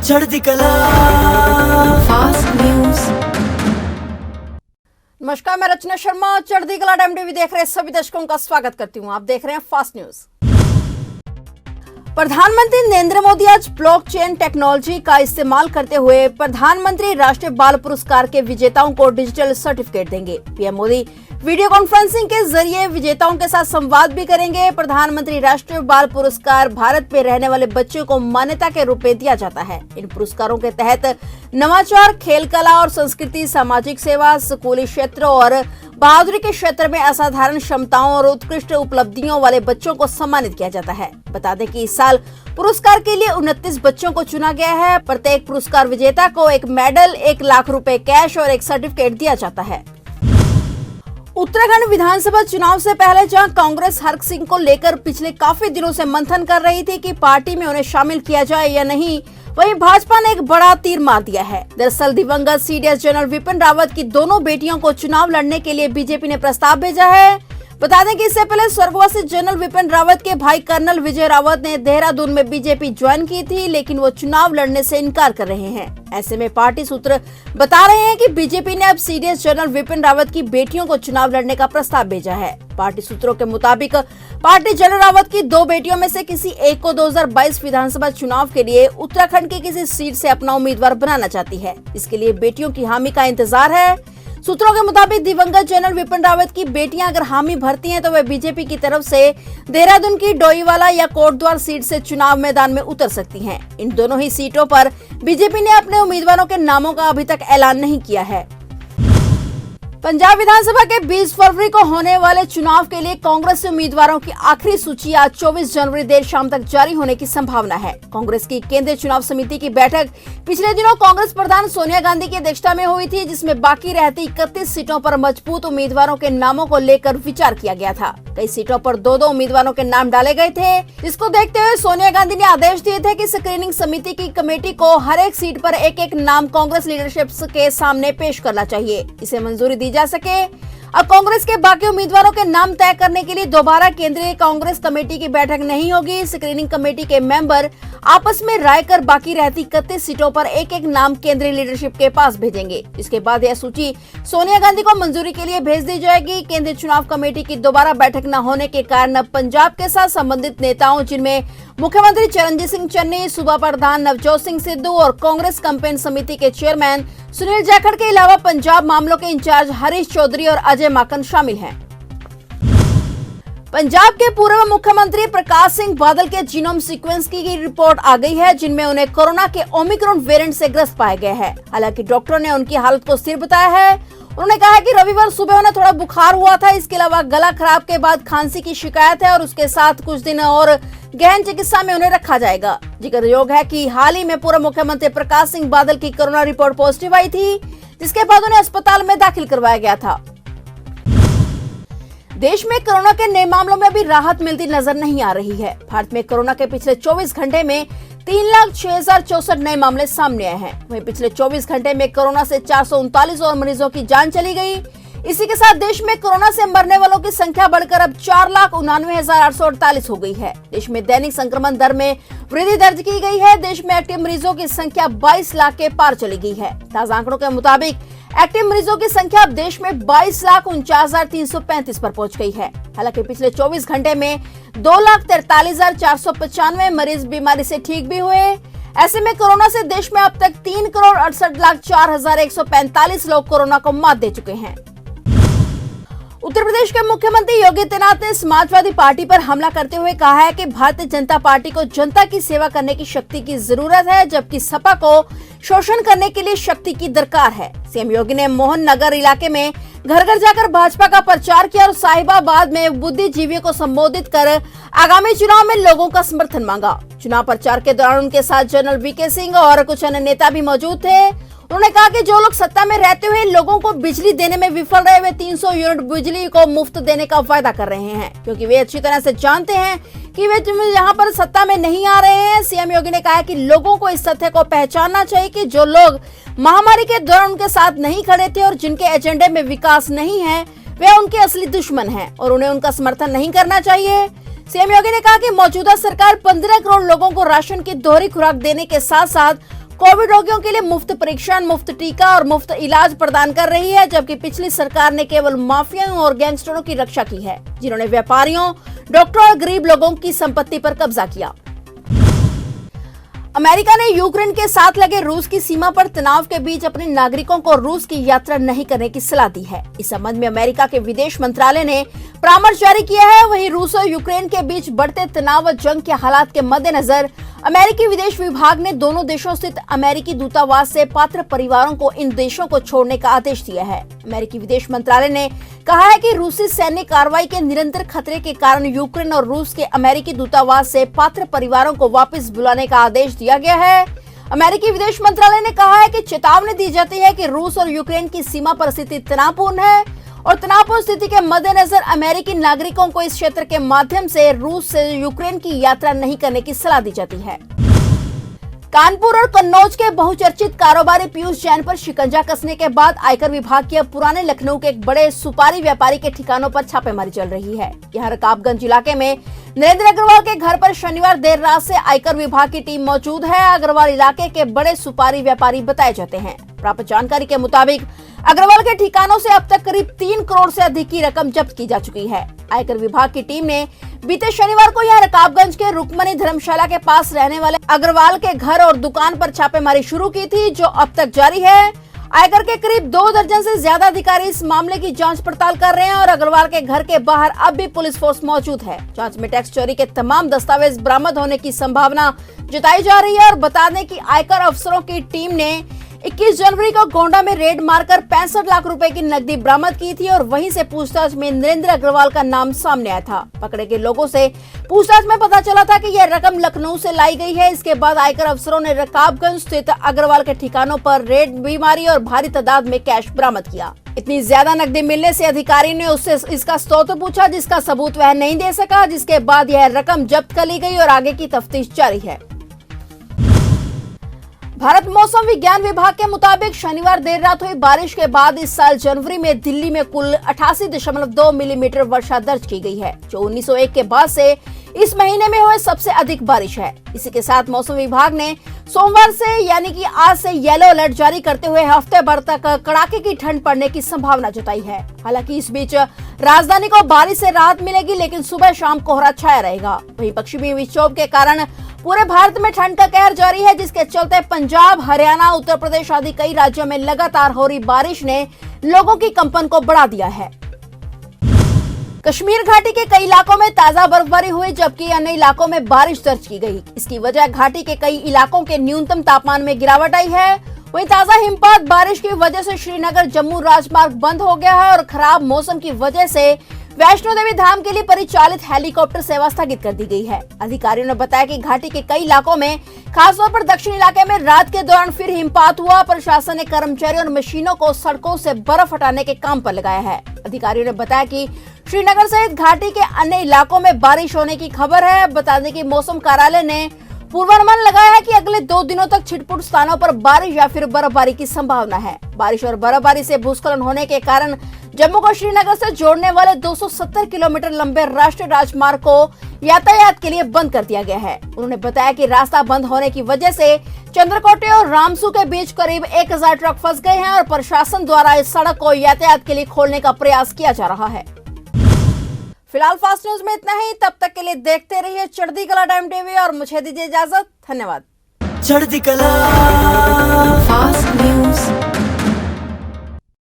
चढ़ती कला fast news. नमस्कार, मैं रचना शर्मा चढ़ती कला टाइम टीवी देख रहे सभी दर्शकों का स्वागत करती हूं। आप देख रहे हैं फास्ट न्यूज। प्रधानमंत्री नरेंद्र मोदी आज ब्लॉकचेन टेक्नोलॉजी का इस्तेमाल करते हुए प्रधानमंत्री राष्ट्रीय बाल पुरस्कार के विजेताओं को डिजिटल सर्टिफिकेट देंगे। पीएम मोदी वीडियो कॉन्फ्रेंसिंग के जरिए विजेताओं के साथ संवाद भी करेंगे। प्रधानमंत्री राष्ट्रीय बाल पुरस्कार भारत में रहने वाले बच्चों को मान्यता के रूप में दिया जाता है। इन पुरस्कारों के तहत नवाचार, खेल, कला और संस्कृति, सामाजिक सेवा, स्कूली क्षेत्र और बहादुरी के क्षेत्र में असाधारण क्षमताओं और उत्कृष्ट उपलब्धियों वाले बच्चों को सम्मानित किया जाता है। बता दें कि इस साल पुरस्कार के लिए 29 बच्चों को चुना गया है। प्रत्येक पुरस्कार विजेता को एक मेडल, 1 लाख रुपए कैश और एक सर्टिफिकेट दिया जाता है। उत्तराखंड विधानसभा चुनाव से पहले जहां कांग्रेस हरक सिंह को लेकर पिछले काफी दिनों से मंथन कर रही थी कि पार्टी में उन्हें शामिल किया जाए या नहीं, वहीं भाजपा ने एक बड़ा तीर मार दिया है। दरअसल दिवंगत सीडीएस जनरल विपिन रावत की दोनों बेटियों को चुनाव लड़ने के लिए बीजेपी ने प्रस्ताव भेजा है। बता दें कि इससे पहले स्वर्गवासी जनरल विपिन रावत के भाई कर्नल विजय रावत ने देहरादून में बीजेपी ज्वाइन की थी, लेकिन वो चुनाव लड़ने से इनकार कर रहे हैं। ऐसे में पार्टी सूत्र बता रहे हैं कि बीजेपी ने अब सीडीएस जनरल विपिन रावत की बेटियों को चुनाव लड़ने का प्रस्ताव भेजा है। पार्टी सूत्रों के मुताबिक पार्टी जनरल रावत की 2 बेटियों में से किसी एक को 2022 विधानसभा चुनाव के लिए उत्तराखंड की किसी सीट से अपना उम्मीदवार बनाना चाहती है। इसके लिए बेटियों की हामी का इंतजार है। सूत्रों के मुताबिक दिवंगत जनरल विपिन रावत की बेटियां अगर हामी भरती हैं तो वे बीजेपी की तरफ से देहरादून की डोईवाला या कोटद्वार सीट से चुनाव मैदान में उतर सकती हैं। इन दोनों ही सीटों पर बीजेपी ने अपने उम्मीदवारों के नामों का अभी तक ऐलान नहीं किया है। पंजाब विधानसभा के 20 फरवरी को होने वाले चुनाव के लिए कांग्रेस उम्मीदवारों की आखिरी सूची आज 24 जनवरी देर शाम तक जारी होने की संभावना है। कांग्रेस की केंद्रीय चुनाव समिति की बैठक पिछले दिनों कांग्रेस प्रधान सोनिया गांधी की अध्यक्षता में हुई थी, जिसमें बाकी रहती 31 सीटों पर मजबूत उम्मीदवारों के नामों को लेकर विचार किया गया था। कई सीटों पर 2-2 उम्मीदवारों के नाम डाले गए थे, जिसको देखते हुए सोनिया गांधी ने आदेश दिए थे कि स्क्रीनिंग समिति की कमेटी को हर एक सीट पर एक-एक नाम कांग्रेस लीडरशिप के सामने पेश करना चाहिए। इसे मंजूरी दी जा सके। अब कांग्रेस के बाकी उम्मीदवारों के नाम तय करने के लिए दोबारा केंद्रीय कांग्रेस कमेटी की बैठक नहीं होगी। स्क्रीनिंग कमेटी के मेंबर आपस में राय कर बाकी रहती 31 सीटों पर एक-एक नाम केंद्रीय लीडरशिप के पास भेजेंगे। इसके बाद यह सूची सोनिया गांधी को मंजूरी के लिए भेज दी जाएगी। केंद्रीय चुनाव कमेटी की दोबारा बैठक न होने के कारण अब पंजाब के साथ संबंधित नेताओं, जिनमें मुख्यमंत्री चरणजीत सिंह चन्नी, सूबा प्रधान नवजोत सिंह सिद्धू और कांग्रेस कैंपेन समिति के चेयरमैन सुनील जाखड़ के अलावा पंजाब मामलों के इंचार्ज हरीश चौधरी और अजय माकन शामिल हैं। पंजाब के पूर्व मुख्यमंत्री प्रकाश सिंह बादल के जीनोम सीक्वेंस की रिपोर्ट आ गई है, जिनमें उन्हें कोरोना के ओमिक्रॉन वेरिएंट से ग्रस्त पाया गया है। हालांकि डॉक्टरों ने उनकी हालत को स्थिर बताया है। उन्होंने कहा है कि रविवार सुबह उन्हें थोड़ा बुखार हुआ था। इसके अलावा गला खराब के बाद खांसी की शिकायत है और उसके साथ कुछ दिन और गहन चिकित्सा में उन्हें रखा जाएगा। जिक्रयोग है कि हाल ही में पूर्व मुख्यमंत्री प्रकाश सिंह बादल की कोरोना रिपोर्ट पॉजिटिव आई थी, जिसके बाद उन्हें अस्पताल में दाखिल करवाया गया था। देश में कोरोना के नए मामलों में भी राहत मिलती नजर नहीं आ रही है। भारत में कोरोना के पिछले 24 घंटे में 3,06,064 नए मामले सामने आए हैं। वहीं पिछले 24 घंटे में कोरोना से 439 और मरीजों की जान चली गई। इसी के साथ देश में कोरोना से मरने वालों की संख्या बढ़कर अब 4,99,848 हो गई है। देश में दैनिक संक्रमण दर में वृद्धि दर्ज की गई है। देश में एक्टिव मरीजों की संख्या 22 लाख के पार चली गई है। ताजा आंकड़ों के मुताबिक एक्टिव मरीजों की संख्या अब देश में 22,49,335 पर पहुंच गई है। हालांकि पिछले 24 घंटे में 2,43,495 मरीज बीमारी से ठीक भी हुए। ऐसे में कोरोना से देश में अब तक 3,68,04,145 लोग कोरोना को मात दे चुके हैं। उत्तर प्रदेश के मुख्यमंत्री योगी आदित्यनाथ ने समाजवादी पार्टी पर हमला करते हुए कहा है कि भारतीय जनता पार्टी को जनता की सेवा करने की शक्ति की जरूरत है, जबकि सपा को शोषण करने के लिए शक्ति की दरकार है। सीएम योगी ने मोहन नगर इलाके में घर घर जाकर भाजपा का प्रचार किया और साहिबाबाद में बुद्धिजीवियों को संबोधित कर आगामी चुनाव में लोगों का समर्थन मांगा। चुनाव प्रचार के दौरान उनके साथ जनरल वीके सिंह और कुछ अन्य नेता भी मौजूद थे। उन्होंने कहा कि जो लोग सत्ता में रहते हुए लोगों को बिजली देने में विफल रहे, वे 300 यूनिट बिजली को मुफ्त देने का वायदा कर रहे हैं, क्योंकि वे अच्छी तरह से जानते हैं कि वे यहाँ पर सत्ता में नहीं आ रहे हैं। सीएम योगी ने कहा कि लोगों को इस तथ्य को पहचानना चाहिए कि जो लोग महामारी के दौरान उनके साथ नहीं खड़े थे और जिनके एजेंडे में विकास नहीं है, वे उनके असली दुश्मन हैं और उन्हें उनका समर्थन नहीं करना चाहिए। सीएम योगी ने कहा कि मौजूदा सरकार 15 करोड़ लोगों को राशन की दोहरी खुराक देने के साथ साथ कोविड रोगियों के लिए मुफ्त परीक्षण, मुफ्त टीका और मुफ्त इलाज प्रदान कर रही है, जबकि पिछली सरकार ने केवल माफियाओं और गैंगस्टरों की रक्षा की है, जिन्होंने व्यापारियों, डॉक्टरों और गरीब लोगों की संपत्ति पर कब्जा किया। अमेरिका ने यूक्रेन के साथ लगे रूस की सीमा पर तनाव के बीच अपने नागरिकों को रूस की यात्रा नहीं करने की सलाह दी है। इस संबंध में अमेरिका के विदेश मंत्रालय ने परामर्श जारी किया है। वहीं रूस और यूक्रेन के बीच बढ़ते तनाव व जंग के हालात के मद्देनजर अमेरिकी विदेश विभाग ने दोनों देशों स्थित अमेरिकी दूतावास से पात्र परिवारों को इन देशों को छोड़ने का आदेश दिया है। अमेरिकी विदेश मंत्रालय ने कहा है कि रूसी सैन्य कार्रवाई के निरंतर खतरे के कारण यूक्रेन और रूस के अमेरिकी दूतावास से पात्र परिवारों को वापस बुलाने का आदेश दिया गया है। अमेरिकी विदेश मंत्रालय ने कहा है कि चेतावनी दी जाती है कि रूस और यूक्रेन की सीमा पर स्थिति तनावपूर्ण है और तनावपूर्ण स्थिति के मद्देनजर अमेरिकी नागरिकों को इस क्षेत्र के माध्यम से रूस से यूक्रेन की यात्रा नहीं करने की सलाह दी जाती है। कानपुर और कन्नौज के बहुचर्चित कारोबारी पीयूष जैन पर शिकंजा कसने के बाद आयकर विभाग की अब पुराने लखनऊ के एक बड़े सुपारी व्यापारी के ठिकानों पर छापेमारी चल रही है। यहाँ रकाबगंज इलाके में नरेंद्र अग्रवाल के घर पर शनिवार देर रात से आयकर विभाग की टीम मौजूद है। अग्रवाल इलाके के बड़े सुपारी व्यापारी बताए जाते हैं। प्राप्त जानकारी के मुताबिक अग्रवाल के ठिकानों से अब तक करीब 3 करोड़ से अधिक की रकम जब्त की जा चुकी है। आयकर विभाग की टीम ने बीते शनिवार को यहाँ रकाबगंज के रुकमनी धर्मशाला के पास रहने वाले अग्रवाल के घर और दुकान पर छापेमारी शुरू की थी, जो अब तक जारी है। आयकर के करीब 2 दर्जन से ज्यादा अधिकारी इस मामले की जांच पड़ताल कर रहे हैं और अग्रवाल के घर के बाहर अब भी पुलिस फोर्स मौजूद है। जांच में टैक्स चोरी के तमाम दस्तावेज बरामद होने की संभावना जताई जा रही है और बता दें कि आयकर अफसरों की टीम ने 21 जनवरी को गोंडा में रेड मारकर 65 लाख रुपए की नकदी बरामद की थी और वहीं से पूछताछ में नरेंद्र अग्रवाल का नाम सामने आया था। पकड़े गए लोगों से पूछताछ में पता चला था कि यह रकम लखनऊ से लाई गई है। इसके बाद आयकर अफसरों ने रकाबगंज स्थित अग्रवाल के ठिकानों पर रेड भी मारी और भारी तादाद में कैश बरामद किया। इतनी ज्यादा नकदी मिलने से अधिकारी ने उससे इसका स्रोत पूछा, जिसका सबूत वह नहीं दे सका, जिसके बाद यह रकम जब्त कर ली गई और आगे की तफ्तीश जारी है। भारत मौसम विज्ञान विभाग के मुताबिक शनिवार देर रात हुई बारिश के बाद इस साल जनवरी में दिल्ली में कुल 88.2 मिलीमीटर वर्षा दर्ज की गई है, जो 1901 के बाद से इस महीने में हुए सबसे अधिक बारिश है। इसी के साथ मौसम विभाग ने सोमवार से यानी कि आज से येलो अलर्ट जारी करते हुए हफ्ते भर तक कड़ाके की ठंड पड़ने की संभावना जताई है। हालांकि इस बीच राजधानी को बारिश से राहत मिलेगी, लेकिन सुबह शाम कोहरा छाया रहेगा। वहीं पश्चिमी विक्षोभ के कारण पूरे भारत में ठंड का कहर जारी है, जिसके चलते पंजाब, हरियाणा, उत्तर प्रदेश आदि कई राज्यों में लगातार हो रही बारिश ने लोगों की कंपन को बढ़ा दिया है। कश्मीर घाटी के कई इलाकों में ताजा बर्फबारी हुई, जबकि अन्य इलाकों में बारिश दर्ज की गई। इसकी वजह घाटी के कई इलाकों के न्यूनतम तापमान में गिरावट आई है। वहीं ताजा हिमपात बारिश की वजह से श्रीनगर जम्मू राजमार्ग बंद हो गया है और खराब मौसम की वजह से वैष्णो देवी धाम के लिए परिचालित हेलीकॉप्टर सेवा स्थगित कर दी गई है। अधिकारियों ने बताया कि घाटी के कई इलाकों में, खासतौर पर दक्षिण इलाके में रात के दौरान फिर हिमपात हुआ। प्रशासन ने कर्मचारियों और मशीनों को सड़कों से बर्फ हटाने के काम पर लगाया है। अधिकारियों ने बताया कि श्रीनगर सहित घाटी के अन्य इलाकों में बारिश होने की खबर है। बता दें कि मौसम कार्यालय ने पूर्वानुमान लगाया है कि अगले 2 दिनों तक छिटपुट स्थानों पर बारिश या फिर बर्फबारी की संभावना है। बारिश और बर्फबारी से भूस्खलन होने के कारण जम्मू को श्रीनगर से जोड़ने वाले 270 किलोमीटर लंबे राष्ट्रीय राजमार्ग को यातायात के लिए बंद कर दिया गया है। उन्होंने बताया कि रास्ता बंद होने की वजह से चंद्रकोटे और रामसू के बीच करीब 1000 ट्रक फंस गए हैं और प्रशासन द्वारा इस सड़क को यातायात के लिए खोलने का प्रयास किया जा रहा है। फिलहाल फास्ट न्यूज में इतना ही। तब तक के लिए देखते रहिए चढ़ती कला टाइम टीवी और मुझे दीजिए इजाजत। धन्यवाद। चढ़ती कला